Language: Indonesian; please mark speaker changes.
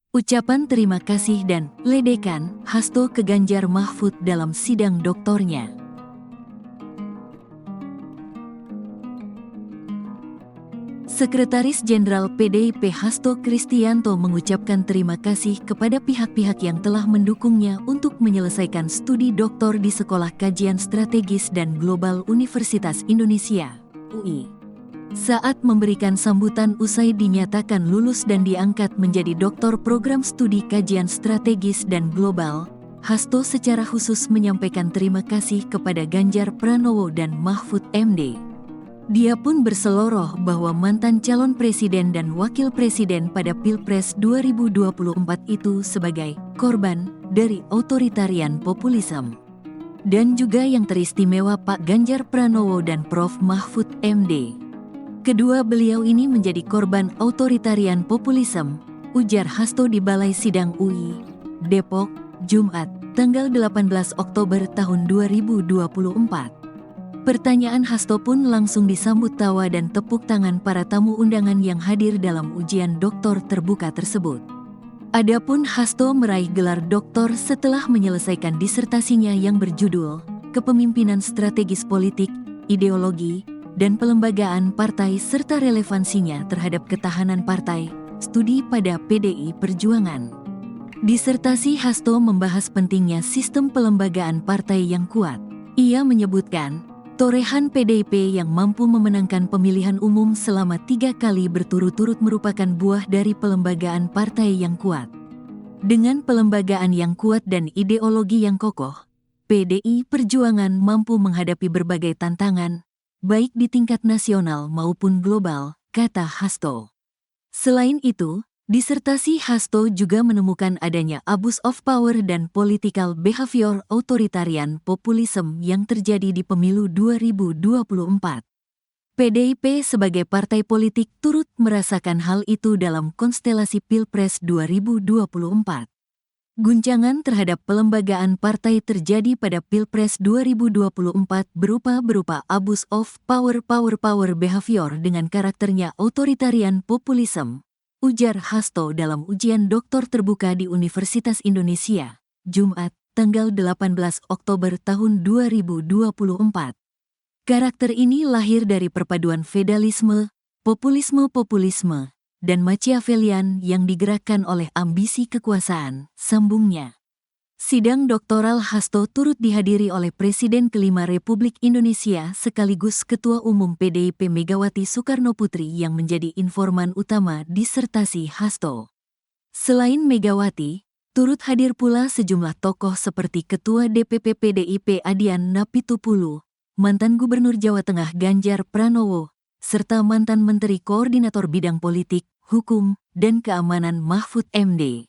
Speaker 1: Ucapan terima kasih dan ledekan Hasto ke Ganjar Mahfud dalam sidang doktornya. Sekretaris Jenderal PDIP Hasto Kristianto mengucapkan terima kasih kepada pihak-pihak yang telah mendukungnya untuk menyelesaikan studi doktor di Sekolah Kajian Strategis dan Global Universitas Indonesia (UI). Saat memberikan sambutan usai dinyatakan lulus dan diangkat menjadi doktor program studi kajian strategis dan global, Hasto secara khusus menyampaikan terima kasih kepada Ganjar Pranowo dan Mahfud MD. Dia pun berseloroh bahwa mantan calon presiden dan wakil presiden pada Pilpres 2024 itu sebagai korban dari otoritarian populisme. Dan juga yang teristimewa Pak Ganjar Pranowo dan Prof. Mahfud MD. Kedua beliau ini menjadi korban otoritarian populisme, ujar Hasto di Balai Sidang UI, Depok, Jumat, tanggal 18 Oktober tahun 2024. Pertanyaan Hasto pun langsung disambut tawa dan tepuk tangan para tamu undangan yang hadir dalam ujian doktor terbuka tersebut. Adapun Hasto meraih gelar doktor setelah menyelesaikan disertasinya yang berjudul Kepemimpinan Strategis Politik, Ideologi, dan Pelembagaan Partai serta relevansinya terhadap ketahanan partai, studi pada PDI Perjuangan. Disertasi Hasto membahas pentingnya sistem pelembagaan partai yang kuat. Ia menyebutkan, torehan PDIP yang mampu memenangkan pemilihan umum selama 3 kali berturut-turut merupakan buah dari pelembagaan partai yang kuat. Dengan pelembagaan yang kuat dan ideologi yang kokoh, PDI Perjuangan mampu menghadapi berbagai tantangan, baik di tingkat nasional maupun global, kata Hasto. Selain itu, disertasi Hasto juga menemukan adanya abuse of power dan political behavior authoritarian populisme yang terjadi di pemilu 2024. PDIP sebagai partai politik turut merasakan hal itu dalam konstelasi Pilpres 2024. Guncangan terhadap pelembagaan partai terjadi pada Pilpres 2024 berupa abuse of power behavior dengan karakternya otoritarian populisme, ujar Hasto dalam ujian doktor terbuka di Universitas Indonesia, Jumat, tanggal 18 Oktober tahun 2024. Karakter ini lahir dari perpaduan feudalisme, populisme, dan Machiavellian yang digerakkan oleh ambisi kekuasaan, sambungnya. Sidang doktoral Hasto turut dihadiri oleh Presiden kelima Republik Indonesia sekaligus Ketua Umum PDIP Megawati Soekarnoputri yang menjadi informan utama disertasi Hasto. Selain Megawati, turut hadir pula sejumlah tokoh seperti Ketua DPP PDIP Adian Napitupulu, mantan Gubernur Jawa Tengah Ganjar Pranowo, serta mantan Menteri Koordinator Bidang Politik, Hukum, dan Keamanan Mahfud MD.